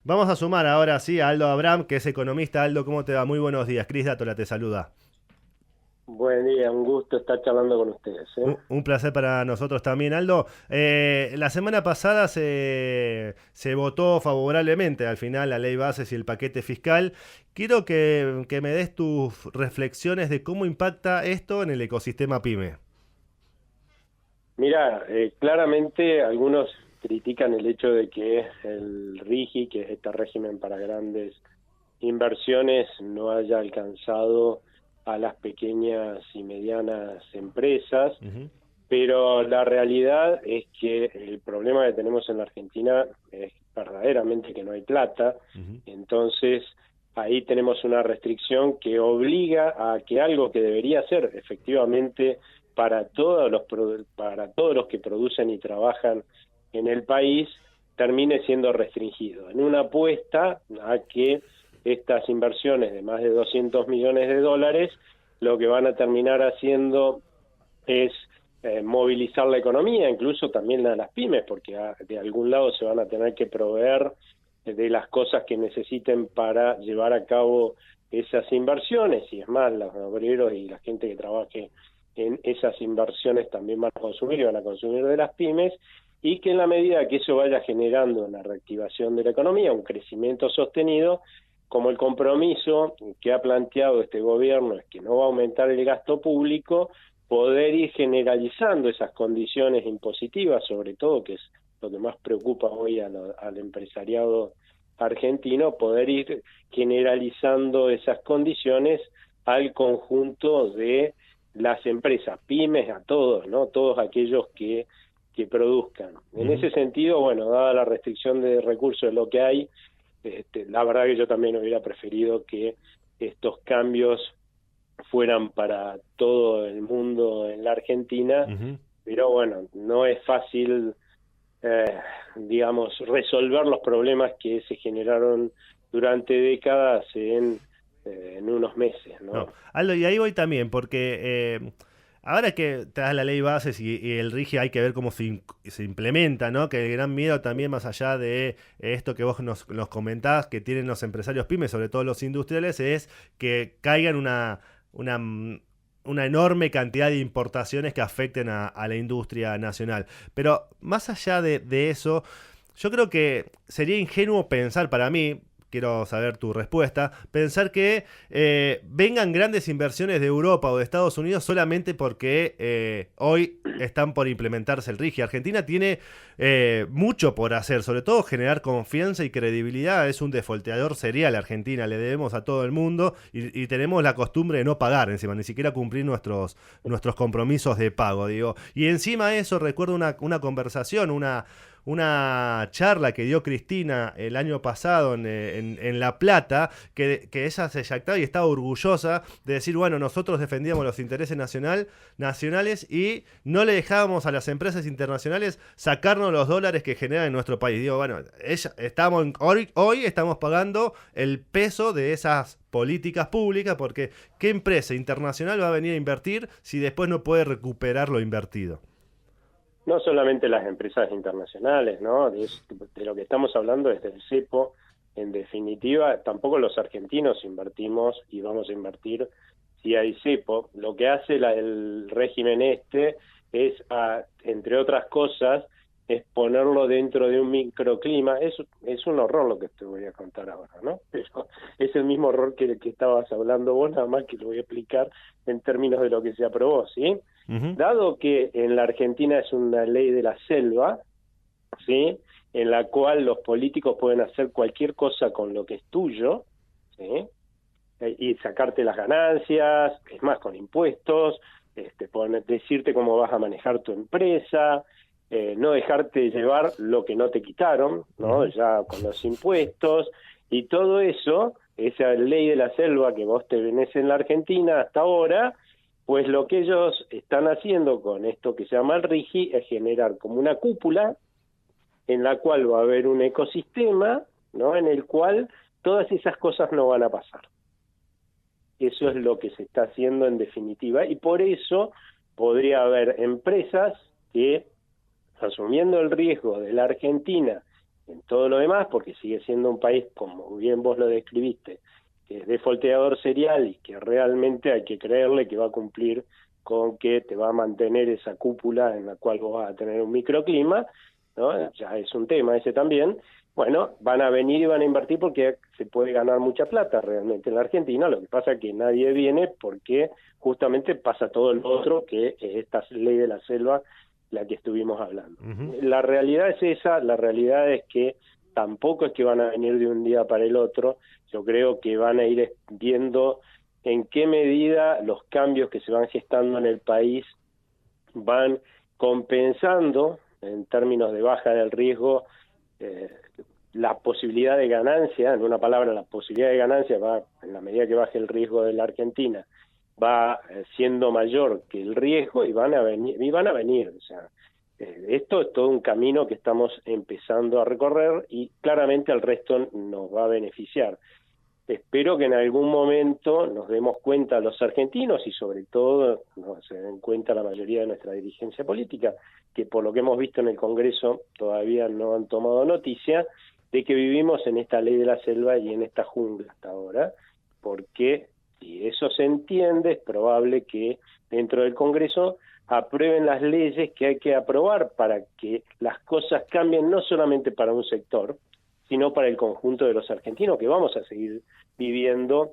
Vamos a sumar ahora sí a Aldo Abraham, que es economista. Aldo, ¿cómo te va? Muy buenos días. Cris Dátola te saluda. Buen día, un gusto estar charlando con ustedes, ¿eh? Un placer para nosotros también, Aldo. La semana pasada se votó favorablemente al final la ley bases y el paquete fiscal. Quiero que me des tus reflexiones de cómo impacta esto en el ecosistema PYME. Mira, claramente algunos critican el hecho de que el RIGI, que es este régimen para grandes inversiones, no haya alcanzado a las pequeñas y medianas empresas, Ujú, pero la realidad es que el problema que tenemos en la Argentina es verdaderamente que no hay plata. ujú, Entonces ahí tenemos una restricción que obliga a que algo que debería ser efectivamente para todos los que producen y trabajan en el país termine siendo restringido, en una apuesta a que estas inversiones de más de 200 millones de dólares lo que van a terminar haciendo es movilizar la economía, incluso también a las pymes, porque de algún lado se van a tener que proveer de las cosas que necesiten para llevar a cabo esas inversiones, y es más, los obreros y la gente que trabaje en esas inversiones también van a consumir y van a consumir de las pymes, y que en la medida que eso vaya generando una reactivación de la economía, un crecimiento sostenido, como el compromiso que ha planteado este gobierno es que no va a aumentar el gasto público, poder ir generalizando esas condiciones impositivas, sobre todo, que es lo que más preocupa hoy al empresariado argentino, poder ir generalizando esas condiciones al conjunto de las empresas, pymes, a todos, ¿no? Todos aquellos que produzcan. En ujú. ese sentido, bueno, dada la restricción de recursos de lo que hay, la verdad que yo también hubiera preferido que estos cambios fueran para todo el mundo en la Argentina, Ujú. pero bueno, no es fácil, eh, digamos, resolver los problemas que se generaron durante décadas en unos meses, No, ¿no? Aldo, y ahí voy también, porque ahora que te das la ley bases y el RIGI hay que ver cómo se implementa, ¿no? Que el gran miedo también, más allá de esto que vos nos comentás, que tienen los empresarios pymes, sobre todo los industriales, es que caigan una, una enorme cantidad de importaciones que afecten a la industria nacional. Pero más allá de eso, yo creo que sería ingenuo pensar para mí, quiero saber tu respuesta, pensar que vengan grandes inversiones de Europa o de Estados Unidos solamente porque hoy están por implementarse el RIGI. Argentina tiene mucho por hacer, sobre todo generar confianza y credibilidad. Es un defolteador serial Argentina, le debemos a todo el mundo y tenemos la costumbre de no pagar encima, ni siquiera cumplir nuestros compromisos de pago, digo. Y encima de eso recuerdo una conversación, una charla que dio Cristina el año pasado en La Plata, que ella se jactaba y estaba orgullosa de decir, bueno, nosotros defendíamos los intereses nacionales y no le dejábamos a las empresas internacionales sacarnos los dólares que generan en nuestro país. Digo, bueno, hoy estamos pagando el peso de esas políticas públicas, porque ¿qué empresa internacional va a venir a invertir si después no puede recuperar lo invertido? No solamente las empresas internacionales, ¿no? De lo que estamos hablando es del cepo. En definitiva, tampoco los argentinos invertimos y vamos a invertir si hay cepo. Lo que hace el régimen este es, entre otras cosas, es ponerlo dentro de un microclima. Es un horror lo que te voy a contar ahora, ¿no? Pero es el mismo horror que estabas hablando vos, nada más que lo voy a explicar en términos de lo que se aprobó, ¿sí? Ujú. Dado que en la Argentina es una ley de la selva, ¿sí? En la cual los políticos pueden hacer cualquier cosa con lo que es tuyo, ¿sí? Y sacarte las ganancias, es más, con impuestos, decirte cómo vas a manejar tu empresa, no dejarte llevar lo que no te quitaron, ¿no? Ujú. Ya con los impuestos, y todo eso, esa ley de la selva que vos te venés en la Argentina hasta ahora, pues lo que ellos están haciendo con esto que se llama el RIGI es generar como una cúpula en la cual va a haber un ecosistema, ¿no? En el cual todas esas cosas no van a pasar. Eso es Sí. lo que se está haciendo en definitiva, y por eso podría haber empresas que, asumiendo el riesgo de la Argentina en todo lo demás, porque sigue siendo un país, como bien vos lo describiste, que es defolteador serial y que realmente hay que creerle que va a cumplir con que te va a mantener esa cúpula en la cual vos vas a tener un microclima, ¿no? Ya es un tema ese también. Bueno, van a venir y van a invertir porque se puede ganar mucha plata realmente en la Argentina. Lo que pasa es que nadie viene porque justamente pasa todo lo otro, que es esta ley de la selva la que estuvimos hablando. La realidad es esa, la realidad es que tampoco es que van a venir de un día para el otro. Yo creo que van a ir viendo en qué medida los cambios que se van gestando en el país van compensando, en términos de baja del riesgo, la posibilidad de ganancia. En una palabra, la posibilidad de ganancia va, en la medida que baje el riesgo de la Argentina, va siendo mayor que el riesgo y van a venir. O sea, esto es todo un camino que estamos empezando a recorrer y claramente al resto nos va a beneficiar. Espero que en algún momento nos demos cuenta los argentinos y sobre todo se den cuenta la mayoría de nuestra dirigencia política, que por lo que hemos visto en el Congreso todavía no han tomado noticia de que vivimos en esta ley de la selva y en esta jungla hasta ahora, porque si eso se entiende es probable que dentro del Congreso aprueben las leyes que hay que aprobar para que las cosas cambien no solamente para un sector, sino para el conjunto de los argentinos que vamos a seguir viviendo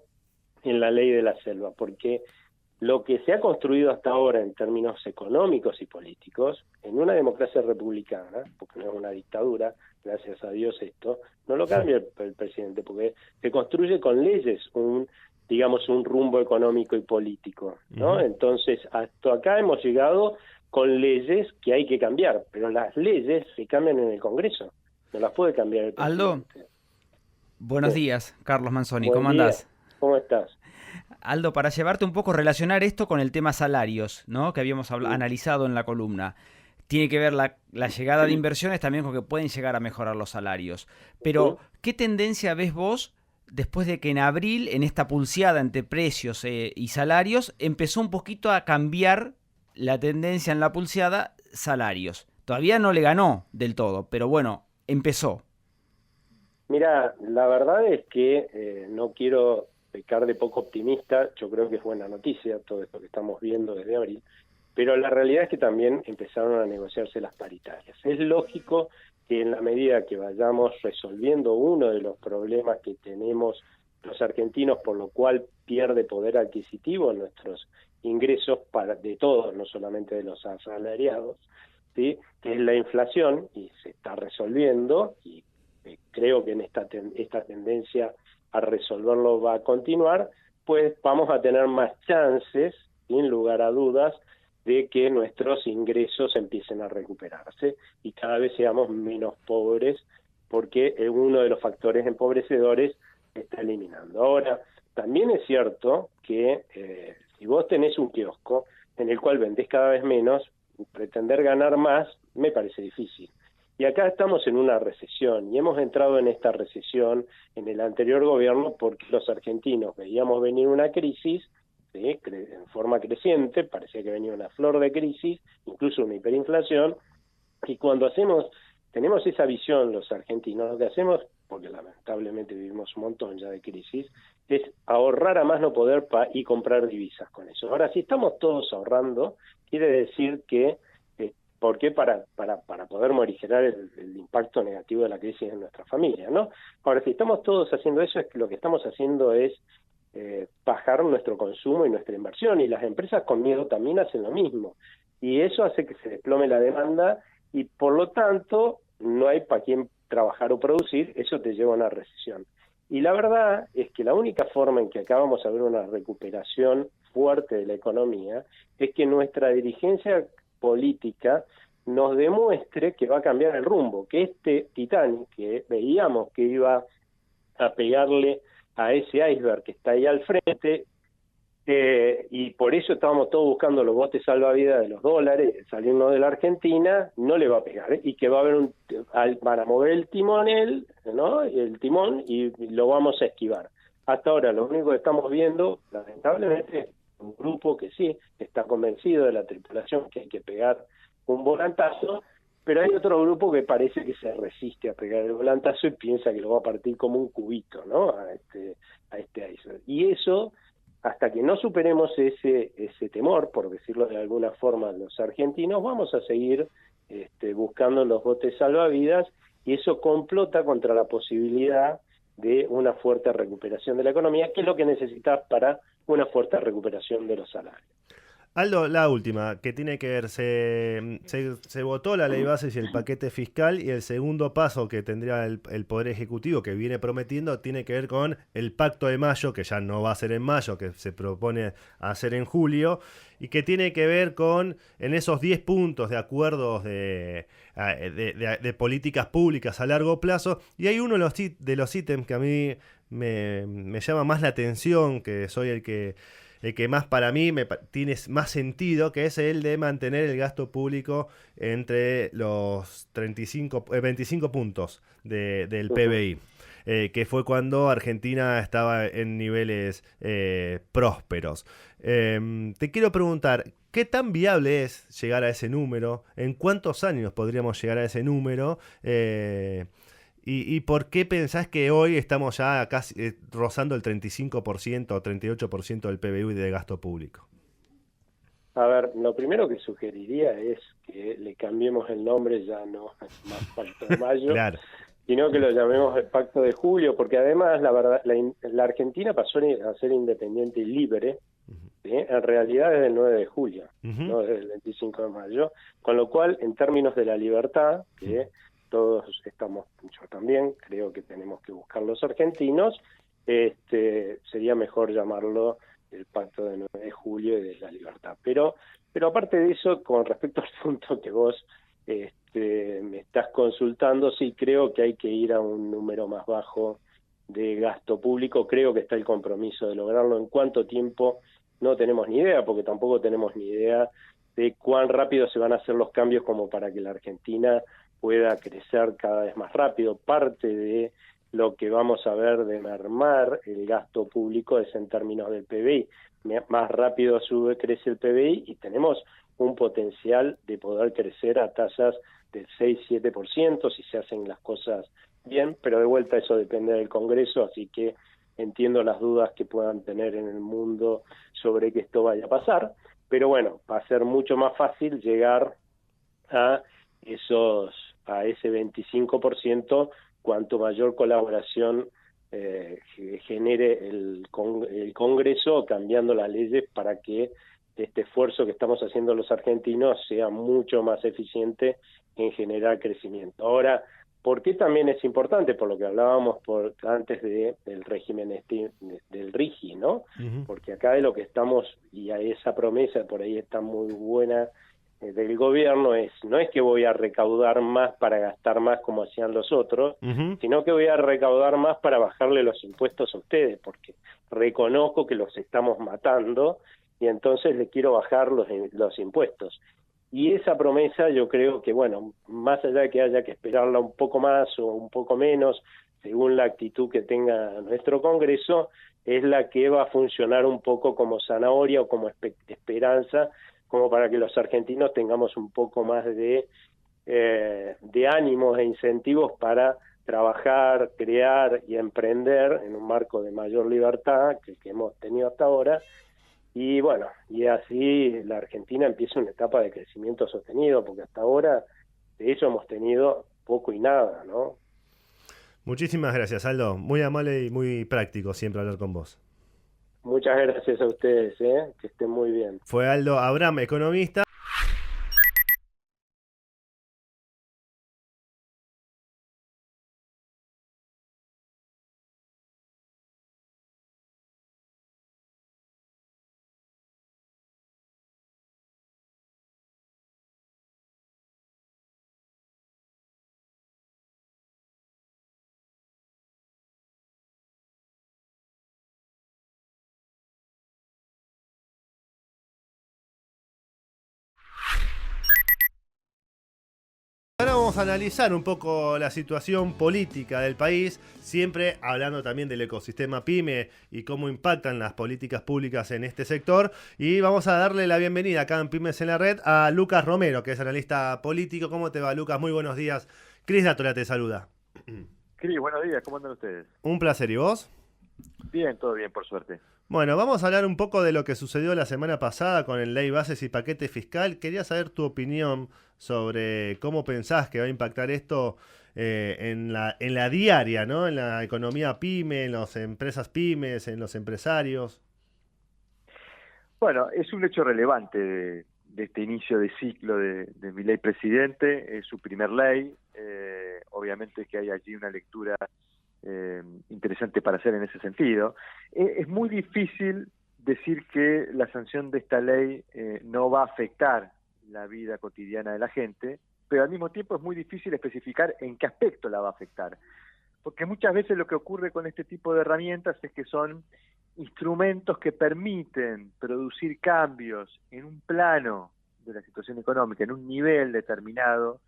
en la ley de la selva, porque lo que se ha construido hasta ahora en términos económicos y políticos, en una democracia republicana, porque no es una dictadura, gracias a Dios esto, no lo cambia el presidente, porque se construye con leyes digamos, un rumbo económico y político, ¿no? Entonces, hasta acá hemos llegado con leyes que hay que cambiar, pero las leyes se cambian en el Congreso. No las puede cambiar el presidente. Aldo, buenos días, Carlos Manzoni, Buen ¿cómo día. andás? ¿Cómo estás? Aldo, para llevarte un poco, relacionar esto con el tema salarios, ¿no? Que habíamos analizado en la columna. Tiene que ver la llegada de inversiones también con que pueden llegar a mejorar los salarios. Pero, ¿qué tendencia ves vos después de que en abril, en esta pulseada entre precios y salarios, empezó un poquito a cambiar la tendencia en la pulseada salarios? Todavía no le ganó del todo, pero bueno, empezó. Mira, la verdad es que no quiero pecar de poco optimista. Yo creo que es buena noticia todo esto que estamos viendo desde abril, pero la realidad es que también empezaron a negociarse las paritarias. Es lógico que en la medida que vayamos resolviendo uno de los problemas que tenemos los argentinos, por lo cual pierde poder adquisitivo nuestros ingresos de todos, no solamente de los asalariados, ¿sí?, que es la inflación, y se está resolviendo, y creo que en esta tendencia a resolverlo va a continuar, pues vamos a tener más chances, sin lugar a dudas, de que nuestros ingresos empiecen a recuperarse y cada vez seamos menos pobres, porque uno de los factores empobrecedores se está eliminando. Ahora, también es cierto que si vos tenés un kiosco en el cual vendés cada vez menos, pretender ganar más me parece difícil. Y acá estamos en una recesión, y hemos entrado en esta recesión en el anterior gobierno porque los argentinos veíamos venir una crisis, ¿sí?, en forma creciente, parecía que venía una flor de crisis, incluso una hiperinflación, y cuando tenemos esa visión los argentinos, lo que hacemos, porque lamentablemente vivimos un montón ya de crisis, es ahorrar a más no poder y comprar divisas con eso. Ahora, si estamos todos ahorrando, quiere decir que ¿por qué? Para poder morigerar el impacto negativo de la crisis en nuestra familia, ¿no? Ahora, si estamos todos haciendo eso, es que lo que estamos haciendo es bajar nuestro consumo y nuestra inversión, y las empresas con miedo también hacen lo mismo, y eso hace que se desplome la demanda, y por lo tanto no hay para quién trabajar o producir. Eso te lleva a una recesión. Y la verdad es que la única forma en que acá vamos a ver una recuperación fuerte de la economía es que nuestra dirigencia política nos demuestre que va a cambiar el rumbo, que este Titanic que veíamos que iba a pegarle a ese iceberg que está ahí al frente, y por eso estábamos todos buscando los botes salvavidas de los dólares, salirnos de la Argentina, no le va a pegar, y que va a haber van a mover el timonel, ¿no?, el timón, y lo vamos a esquivar. Hasta ahora lo único que estamos viendo, lamentablemente, un grupo que sí está convencido de la tripulación que hay que pegar un volantazo, pero hay otro grupo que parece que se resiste a pegar el volantazo y piensa que lo va a partir como un cubito, ¿no? A este iceberg. Y eso, hasta que no superemos ese temor, por decirlo de alguna forma, los argentinos, vamos a seguir buscando los botes salvavidas, y eso complota contra la posibilidad de una fuerte recuperación de la economía, que es lo que necesitas para una fuerte recuperación de los salarios. Aldo, la última, que tiene que ver, se votó la ley bases y el paquete fiscal, y el segundo paso que tendría el Poder Ejecutivo, que viene prometiendo, tiene que ver con el Pacto de Mayo, que ya no va a ser en mayo, que se propone hacer en julio, y que tiene que ver con, en esos 10 puntos de acuerdos de políticas públicas a largo plazo, y hay uno de los ítems que a mí me llama más la atención, que soy el que más para mí tiene más sentido, que es el de mantener el gasto público entre los 25 puntos del PBI, que fue cuando Argentina estaba en niveles prósperos. Te quiero preguntar, ¿qué tan viable es llegar a ese número? ¿En cuántos años podríamos llegar a ese número? ¿Y por qué pensás que hoy estamos ya casi rozando el 35% o 38% del PBI de gasto público? A ver, lo primero que sugeriría es que le cambiemos el nombre, ya no más Pacto de Mayo, Claro. sino que lo llamemos el Pacto de Julio, porque además la verdad la Argentina pasó a ser independiente y libre, ¿sí? En realidad desde el 9 de julio, no desde el 25 de mayo, con lo cual en términos de la libertad, que todos estamos, yo también creo que tenemos que buscar los argentinos, sería mejor llamarlo el Pacto de 9 de julio y de la libertad. Pero aparte de eso, con respecto al punto que vos me estás consultando, sí creo que hay que ir a un número más bajo de gasto público. Creo que está el compromiso de lograrlo. En cuánto tiempo no tenemos ni idea, porque tampoco tenemos ni idea de cuán rápido se van a hacer los cambios como para que la Argentina pueda crecer cada vez más rápido. Parte de lo que vamos a ver de mermar el gasto público es en términos del PBI. Más rápido crece el PBI y tenemos un potencial de poder crecer a tasas del 6-7% si se hacen las cosas bien, pero de vuelta eso depende del Congreso, así que entiendo las dudas que puedan tener en el mundo sobre que esto vaya a pasar, pero bueno, va a ser mucho más fácil llegar a ese 25% cuanto mayor colaboración genere el Congreso cambiando las leyes para que este esfuerzo que estamos haciendo los argentinos sea mucho más eficiente en generar crecimiento. Ahora, ¿por qué también es importante? Por lo que hablábamos antes del régimen del RIGI, ¿no? Porque acá de lo que estamos, y a esa promesa por ahí está muy buena del gobierno, no es que voy a recaudar más para gastar más como hacían los otros, sino que voy a recaudar más para bajarle los impuestos a ustedes, porque reconozco que los estamos matando y entonces les quiero bajar los impuestos. Y esa promesa yo creo que, bueno, más allá de que haya que esperarla un poco más o un poco menos, según la actitud que tenga nuestro Congreso, es la que va a funcionar un poco como zanahoria o como esperanza, como para que los argentinos tengamos un poco más de ánimos e incentivos para trabajar, crear y emprender en un marco de mayor libertad que hemos tenido hasta ahora. Y bueno, y así la Argentina empieza una etapa de crecimiento sostenido, porque hasta ahora de eso hemos tenido poco y nada, ¿no? Muchísimas gracias, Aldo. Muy amable y muy práctico siempre hablar con vos. Muchas gracias a ustedes, que estén muy bien. Fue Aldo Abraham, economista. vamos a analizar un poco la situación política del país, siempre hablando también del ecosistema PYME y cómo impactan las políticas públicas en este sector. Y vamos a darle la bienvenida acá en Pymes en la Red a Lucas Romero, que es analista político. ¿Cómo te va, Lucas? Muy buenos días. Cris Dátola te saluda. Cris, buenos días, ¿cómo andan ustedes? Un placer, ¿y vos? Bien, todo bien, por suerte. Bueno, vamos a hablar un poco de lo que sucedió la semana pasada con el Ley Bases y Paquete Fiscal. Quería saber tu opinión sobre cómo pensás que va a impactar esto en la diaria, ¿no? En la economía PYME, en las empresas pymes, en los empresarios. Bueno, es un hecho relevante de este inicio de ciclo de mi ley presidente, es su primer ley. Obviamente que hay allí una lectura interesante para hacer en ese sentido. Es muy difícil decir que la sanción de esta ley no va a afectar la vida cotidiana de la gente, pero al mismo tiempo es muy difícil especificar en qué aspecto la va a afectar, porque muchas veces lo que ocurre con este tipo de herramientas es que son instrumentos que permiten producir cambios en un plano de la situación económica, en un nivel determinado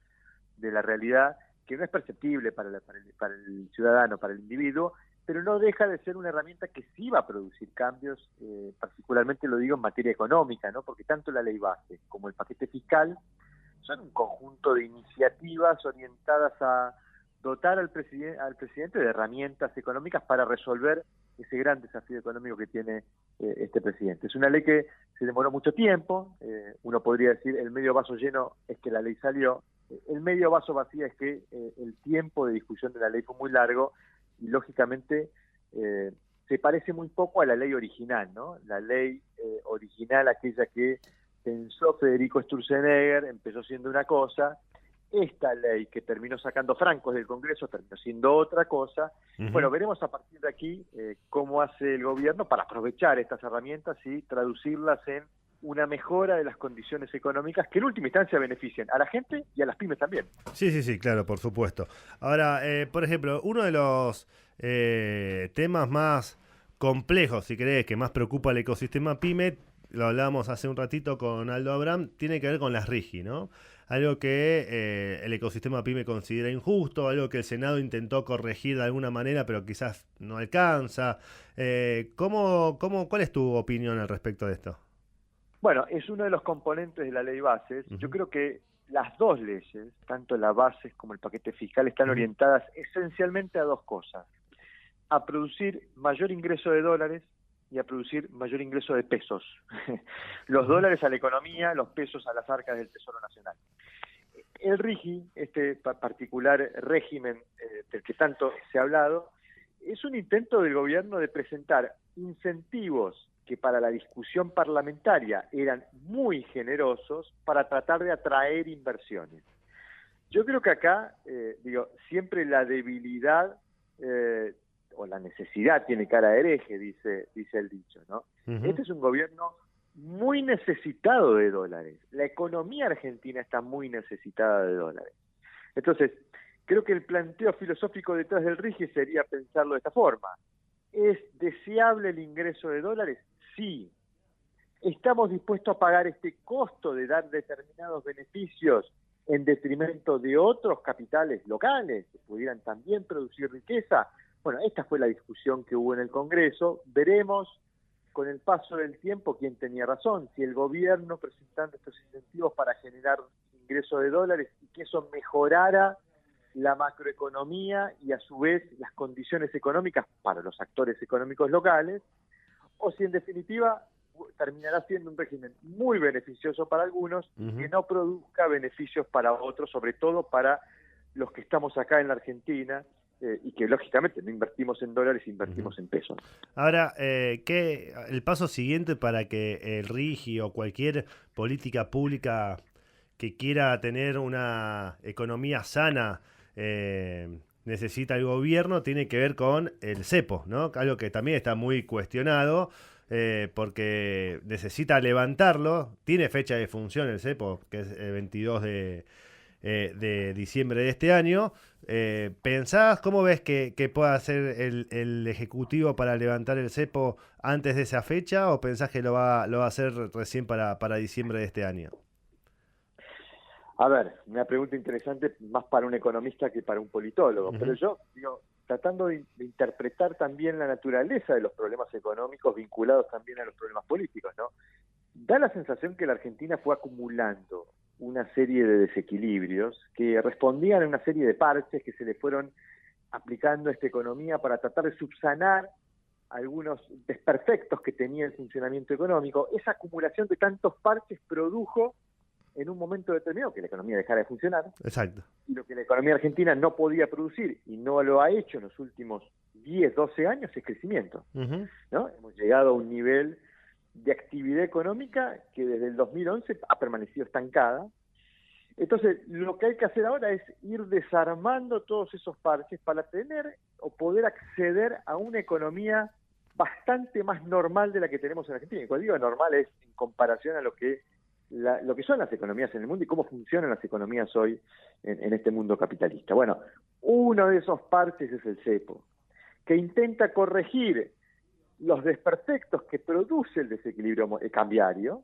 de la realidad, que no es perceptible para el ciudadano, para el individuo, pero no deja de ser una herramienta que sí va a producir cambios, particularmente lo digo en materia económica, ¿no? Porque tanto la ley base como el paquete fiscal son un conjunto de iniciativas orientadas a dotar al presidente de herramientas económicas para resolver ese gran desafío económico que tiene este presidente. Es una ley que se demoró mucho tiempo, uno podría decir el medio vaso lleno es que la ley salió, el medio vaso vacío es que el tiempo de discusión de la ley fue muy largo y lógicamente se parece muy poco a la ley original, ¿no? La ley original, aquella que pensó Federico Sturzenegger, empezó siendo una cosa. Esta ley que terminó sacando francos del Congreso terminó siendo otra cosa. Uh-huh. Bueno, veremos a partir de aquí cómo hace el gobierno para aprovechar estas herramientas y traducirlas en una mejora de las condiciones económicas que en última instancia benefician a la gente y a las pymes también. Sí, claro, por supuesto. Ahora, por ejemplo, uno de los temas más complejos, si querés, que más preocupa al ecosistema PYME, lo hablábamos hace un ratito con Aldo Abraham, tiene que ver con las RIGI, ¿no? Algo que el ecosistema PYME considera injusto, algo que el Senado intentó corregir de alguna manera, pero quizás no alcanza. ¿Cuál es tu opinión al respecto de esto? Bueno, es uno de los componentes de la ley bases. Uh-huh. Yo creo que las dos leyes, tanto la bases como el paquete fiscal, están orientadas esencialmente a dos cosas: a producir mayor ingreso de dólares y a producir mayor ingreso de pesos. Los dólares a la economía, los pesos a las arcas del Tesoro Nacional. El RIGI, este particular régimen del que tanto se ha hablado, es un intento del gobierno de presentar incentivos que para la discusión parlamentaria eran muy generosos para tratar de atraer inversiones. Yo creo que acá, siempre la debilidad o la necesidad tiene cara de hereje, dice el dicho, ¿no? Uh-huh. Este es un gobierno muy necesitado de dólares. La economía argentina está muy necesitada de dólares. Entonces, creo que el planteo filosófico detrás del RIGI sería pensarlo de esta forma. ¿Es deseable el ingreso de dólares? Sí. ¿Estamos dispuestos a pagar este costo de dar determinados beneficios en detrimento de otros capitales locales que pudieran también producir riqueza? Bueno, esta fue la discusión que hubo en el Congreso. Veremos con el paso del tiempo quién tenía razón, si el gobierno presentando estos incentivos para generar ingreso de dólares y que eso mejorara la macroeconomía y a su vez las condiciones económicas para los actores económicos locales, o si en definitiva terminará siendo un régimen muy beneficioso para algunos y que no produzca beneficios para otros, sobre todo para los que estamos acá en la Argentina y que lógicamente no invertimos en dólares, invertimos en pesos. Ahora, ¿qué el paso siguiente para que el RIGI o cualquier política pública que quiera tener una economía sana necesita el gobierno tiene que ver con el cepo, ¿no? Algo que también está muy cuestionado porque necesita levantarlo. Tiene fecha de función el cepo, que es el 22 de diciembre de este año. ¿Pensás, cómo ves que pueda hacer el Ejecutivo para levantar el cepo antes de esa fecha, o pensás que lo va a hacer recién para diciembre de este año? A ver, una pregunta interesante más para un economista que para un politólogo, pero yo digo, tratando de interpretar también la naturaleza de los problemas económicos vinculados también a los problemas políticos, ¿no? Da la sensación que la Argentina fue acumulando una serie de desequilibrios que respondían a una serie de parches que se le fueron aplicando a esta economía para tratar de subsanar algunos desperfectos que tenía el funcionamiento económico. Esa acumulación de tantos parches produjo en un momento determinado que la economía dejara de funcionar. Exacto. Y lo que la economía argentina no podía producir y no lo ha hecho en los últimos 10, 12 años es crecimiento, ¿no? Hemos llegado a un nivel de actividad económica que desde el 2011 ha permanecido estancada. Entonces, lo que hay que hacer ahora es ir desarmando todos esos parches para tener o poder acceder a una economía bastante más normal de la que tenemos en Argentina. Y cuando digo normal es en comparación a lo que son las economías en el mundo y cómo funcionan las economías hoy en este mundo capitalista. Bueno, uno de esos parches es el cepo, que intenta corregir los desperfectos que produce el desequilibrio cambiario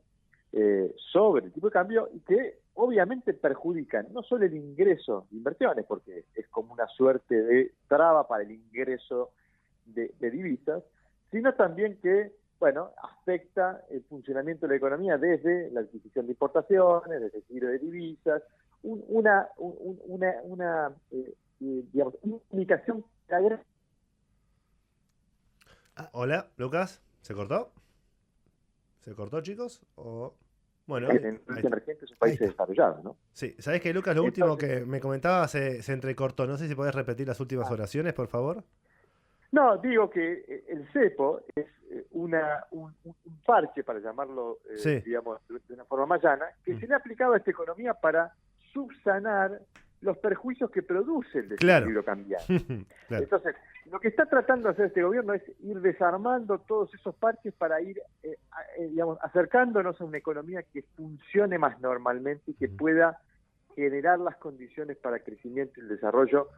sobre el tipo de cambio y que obviamente perjudican no solo el ingreso de inversiones, porque es como una suerte de traba para el ingreso de divisas, sino también que afecta el funcionamiento de la economía desde la adquisición de importaciones, desde el giro de divisas, una indicación. Hola, Lucas, ¿se cortó? ¿Se cortó, chicos? Bueno, en emergentes son países desarrollados, ¿no? Sí, ¿sabés que, Lucas, lo último que me comentaba se entrecortó? No sé si podés repetir las últimas oraciones, por favor. No, digo que el cepo es un parche, para llamarlo, digamos, de una forma más llana, que se le ha aplicado a esta economía para subsanar los perjuicios que produce el desequilibrio cambiario. Claro. Entonces, lo que está tratando de hacer este gobierno es ir desarmando todos esos parches para ir, digamos, acercándonos a una economía que funcione más normalmente y que pueda generar las condiciones para el crecimiento y el desarrollo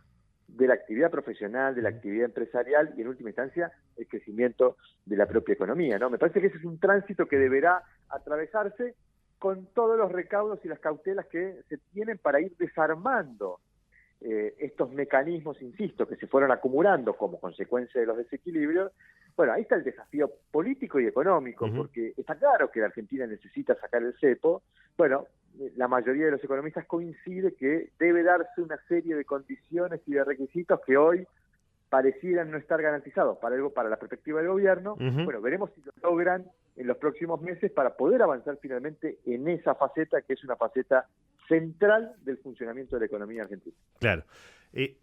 de la actividad profesional, de la actividad empresarial y, en última instancia, el crecimiento de la propia economía, ¿no? Me parece que ese es un tránsito que deberá atravesarse con todos los recaudos y las cautelas que se tienen para ir desarmando estos mecanismos, insisto, que se fueron acumulando como consecuencia de los desequilibrios. Bueno, ahí está el desafío político y económico, porque está claro que la Argentina necesita sacar el cepo. Bueno, la mayoría de los economistas coincide que debe darse una serie de condiciones y de requisitos que hoy parecieran no estar garantizados para la perspectiva del gobierno. Bueno, veremos si lo logran en los próximos meses para poder avanzar finalmente en esa faceta que es una faceta central del funcionamiento de la economía argentina. Claro.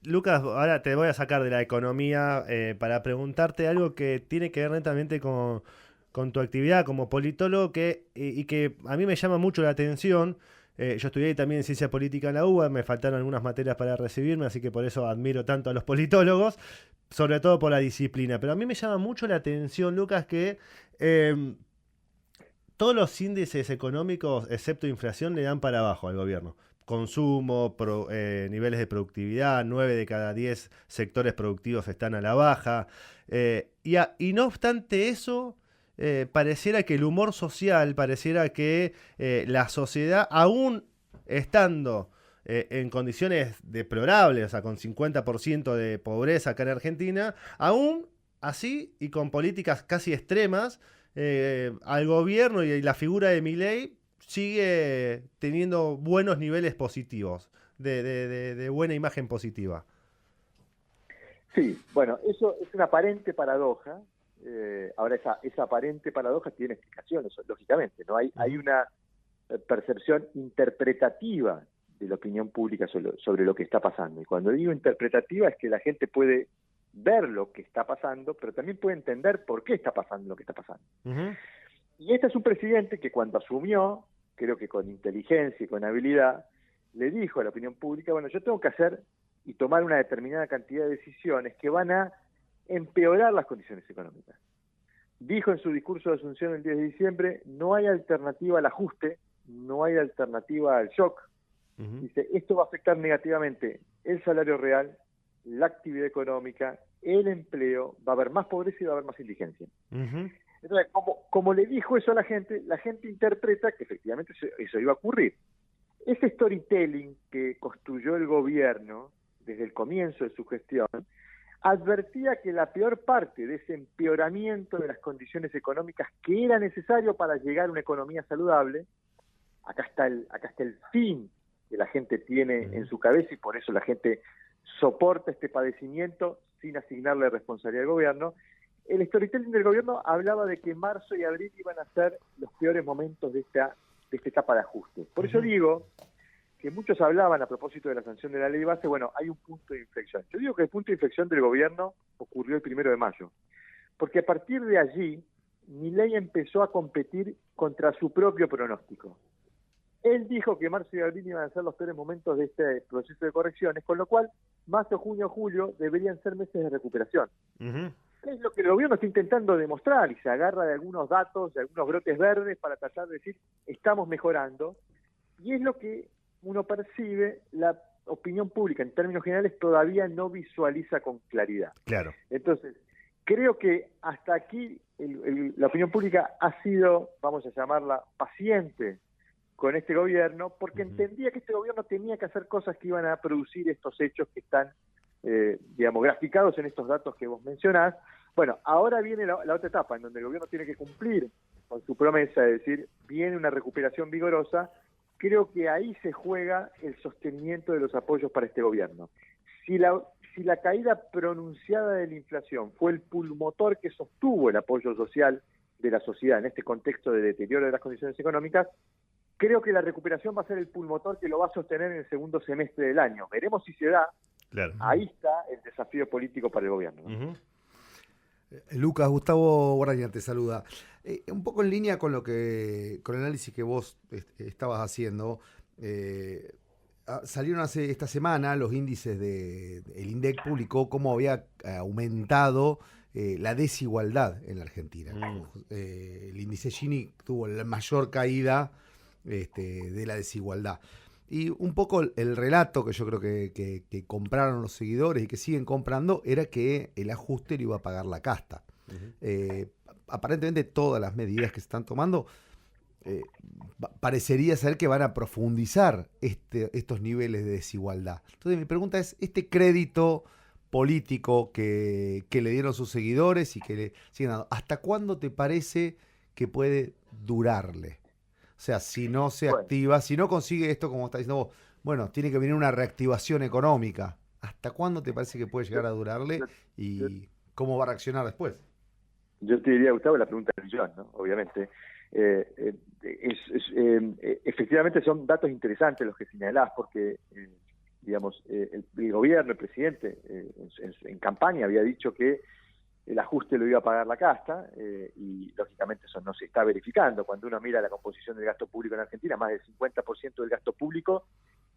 Lucas, ahora te voy a sacar de la economía para preguntarte algo que tiene que ver netamente con tu actividad como politólogo y que a mí me llama mucho la atención. Yo estudié también ciencia política en la UBA, me faltaron algunas materias para recibirme, así que por eso admiro tanto a los politólogos, sobre todo por la disciplina. Pero a mí me llama mucho la atención, Lucas, que todos los índices económicos, excepto inflación, le dan para abajo al gobierno. Consumo, niveles de productividad, 9 de cada 10 sectores productivos están a la baja. Y no obstante eso, pareciera que el humor social, pareciera que la sociedad, aún estando en condiciones deplorables, o sea, con 50% de pobreza acá en Argentina, aún así y con políticas casi extremas, al gobierno y la figura de Milei sigue teniendo buenos niveles positivos, de buena imagen positiva. Sí, bueno, eso es una aparente paradoja. Ahora esa aparente paradoja tiene explicaciones, lógicamente, ¿no? Hay una percepción interpretativa de la opinión pública sobre lo que está pasando. Y cuando digo interpretativa es que la gente puede ver lo que está pasando, pero también puede entender por qué está pasando lo que está pasando. Y este es un presidente que cuando asumió, creo que con inteligencia y con habilidad, le dijo a la opinión pública, bueno, yo tengo que hacer y tomar una determinada cantidad de decisiones que van a empeorar las condiciones económicas. Dijo en su discurso de Asunción el 10 de diciembre, no hay alternativa al ajuste, no hay alternativa al shock. Dice, esto va a afectar negativamente el salario real, la actividad económica, el empleo, va a haber más pobreza y va a haber más indigencia. Entonces, como le dijo eso a la gente interpreta que efectivamente eso iba a ocurrir. Ese storytelling que construyó el gobierno desde el comienzo de su gestión advertía que la peor parte de ese empeoramiento de las condiciones económicas que era necesario para llegar a una economía saludable, acá está el fin que la gente tiene en su cabeza y por eso la gente soporta este padecimiento sin asignarle responsabilidad al gobierno. El storytelling del gobierno hablaba de que marzo y abril iban a ser los peores momentos de esta etapa de ajuste. Por eso digo que muchos hablaban a propósito de la sanción de la ley base, bueno, hay un punto de inflexión. Yo digo que el punto de inflexión del gobierno ocurrió el 1 de mayo, porque a partir de allí, Milei empezó a competir contra su propio pronóstico. Él dijo que marzo y abril iban a ser los peores momentos de este proceso de correcciones, con lo cual marzo, junio, julio deberían ser meses de recuperación. Es lo que el gobierno está intentando demostrar y se agarra de algunos datos, de algunos brotes verdes para tratar de decir estamos mejorando, y es lo que uno percibe, la opinión pública en términos generales todavía no visualiza con claridad. Claro. Entonces, creo que hasta aquí la opinión pública ha sido, vamos a llamarla, paciente con este gobierno, porque entendía que este gobierno tenía que hacer cosas que iban a producir estos hechos que están, digamos, graficados en estos datos que vos mencionás. Bueno, ahora viene la otra etapa, en donde el gobierno tiene que cumplir con su promesa de decir, viene una recuperación vigorosa. Creo que ahí se juega el sostenimiento de los apoyos para este gobierno. Si la caída pronunciada de la inflación fue el pulmotor que sostuvo el apoyo social de la sociedad en este contexto de deterioro de las condiciones económicas, creo que la recuperación va a ser el pulmotor que lo va a sostener en el segundo semestre del año. Veremos si se da. Claro. Ahí está el desafío político para el gobierno, ¿no? Lucas, Gustavo Guaraña te saluda. Un poco en línea con con el análisis que vos estabas haciendo, salieron esta semana los índices el INDEC publicó cómo había aumentado la desigualdad en la Argentina. El índice Gini tuvo la mayor caída de la desigualdad. Y un poco el relato que yo creo que compraron los seguidores y que siguen comprando era que el ajuste lo iba a pagar la casta. Aparentemente todas las medidas que se están tomando parecería ser que van a profundizar estos niveles de desigualdad. Entonces mi pregunta es, este crédito político que le dieron sus seguidores y que le siguen dando, ¿hasta cuándo te parece que puede durarle? O sea, si no se activa, si no consigue esto, como está diciendo vos, bueno, tiene que venir una reactivación económica. ¿Hasta cuándo te parece que puede llegar a durarle y cómo va a reaccionar después? Yo te diría, Gustavo, la pregunta del millón, ¿no? Obviamente. Efectivamente son datos interesantes los que señalás, porque, digamos, el gobierno, el presidente, en campaña había dicho que el ajuste lo iba a pagar la casta, y lógicamente eso no se está verificando. Cuando uno mira la composición del gasto público en Argentina, más del 50% del gasto público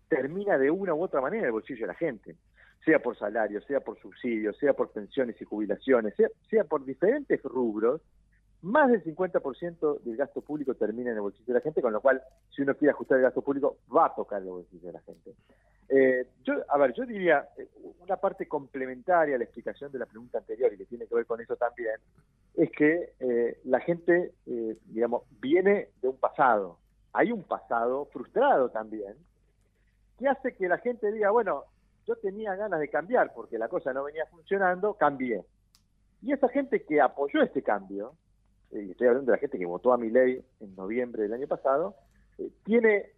termina de una u otra manera en el bolsillo de la gente, sea por salario, sea por subsidios, sea por pensiones y jubilaciones, sea por diferentes rubros. Más del 50% del gasto público termina en el bolsillo de la gente, con lo cual, si uno quiere ajustar el gasto público, va a tocar el bolsillo de la gente. Yo diría, una parte complementaria a la explicación de la pregunta anterior, y que tiene que ver con eso también, es que la gente, digamos, viene de un pasado. Hay un pasado frustrado también, que hace que la gente diga, bueno, yo tenía ganas de cambiar porque la cosa no venía funcionando, cambié. Y esa gente que apoyó este cambio, y estoy hablando de la gente que votó a Milei en noviembre del año pasado, tiene,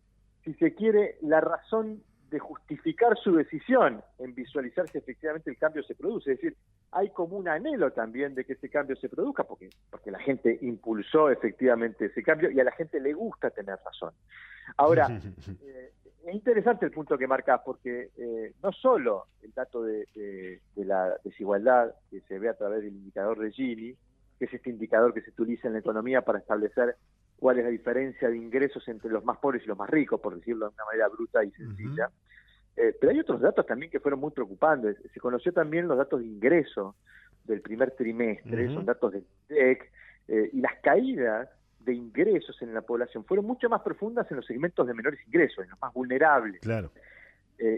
si se quiere, la razón de justificar su decisión en visualizar si efectivamente el cambio se produce. Es decir, hay como un anhelo también de que ese cambio se produzca, porque la gente impulsó efectivamente ese cambio y a la gente le gusta tener razón. Ahora, es interesante el punto que marcás, porque no solo el dato de la desigualdad que se ve a través del indicador de Gini, que es este indicador que se utiliza en la economía para establecer cuál es la diferencia de ingresos entre los más pobres y los más ricos, por decirlo de una manera bruta y sencilla. Pero hay otros datos también que fueron muy preocupantes. Se conoció también los datos de ingreso del primer trimestre, son datos del INDEC, y las caídas de ingresos en la población fueron mucho más profundas en los segmentos de menores ingresos, en los más vulnerables. Claro.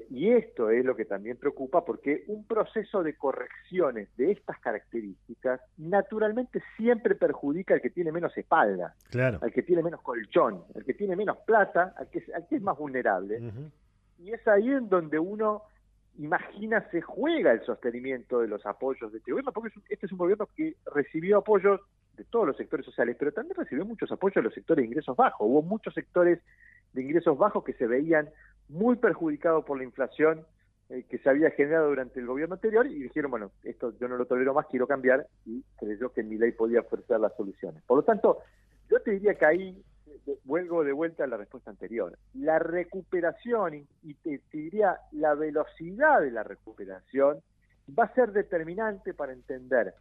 Y esto es lo que también preocupa, porque un proceso de correcciones de estas características naturalmente siempre perjudica al que tiene menos espalda, Claro. al que tiene menos colchón, al que tiene menos plata, al que es más vulnerable. Y es ahí en donde uno imagina se juega el sostenimiento de los apoyos de este gobierno, porque este es un gobierno que recibió apoyos de todos los sectores sociales, pero también recibió muchos apoyos de los sectores de ingresos bajos. Hubo muchos sectores de ingresos bajos que se veían muy perjudicados por la inflación que se había generado durante el gobierno anterior, y dijeron, bueno, esto yo no lo tolero más, quiero cambiar, y creyó que Milei podía ofrecer las soluciones. Por lo tanto, yo te diría que ahí vuelvo de vuelta a la respuesta anterior. La recuperación, y te diría la velocidad de la recuperación, va a ser determinante para entender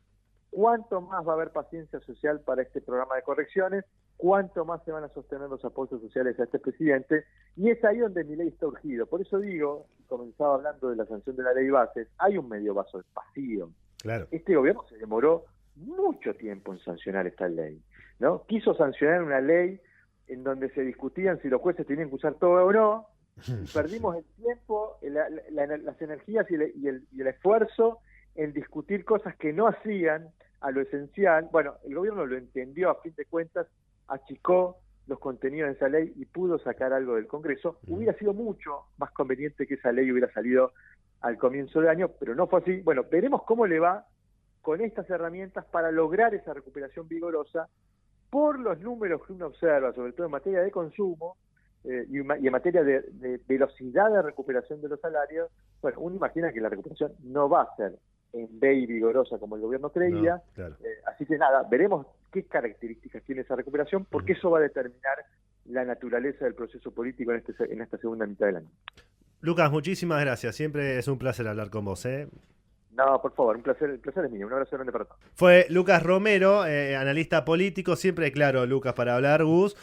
cuánto más va a haber paciencia social para este programa de correcciones, cuánto más se van a sostener los apoyos sociales a este presidente, y es ahí donde Milei está urgido. Por eso digo, comenzaba hablando de la sanción de la ley bases, hay un medio vaso vacío. Claro. Este gobierno se demoró mucho tiempo en sancionar esta ley, ¿no? Quiso sancionar una ley en donde se discutían si los jueces tenían que usar todo o no, y perdimos el tiempo, las energías y el esfuerzo en discutir cosas que no hacían a lo esencial. Bueno, el gobierno lo entendió, a fin de cuentas, achicó los contenidos de esa ley y pudo sacar algo del Congreso. Hubiera sido mucho más conveniente que esa ley hubiera salido al comienzo del año, pero no fue así. Bueno, veremos cómo le va con estas herramientas para lograr esa recuperación vigorosa por los números que uno observa, sobre todo en materia de consumo y en materia de velocidad de recuperación de los salarios. Bueno, uno imagina que la recuperación no va a ser en V y vigorosa como el gobierno creía. No, claro. Así que nada, veremos qué características tiene esa recuperación, porque eso va a determinar la naturaleza del proceso político en esta segunda mitad del año. Lucas, muchísimas gracias. Siempre es un placer hablar con vos, ¿eh? No, por favor, un placer, el placer es mío. Un abrazo grande para todos. Fue Lucas Romero, analista político. Siempre claro, Lucas, para hablar, Gus.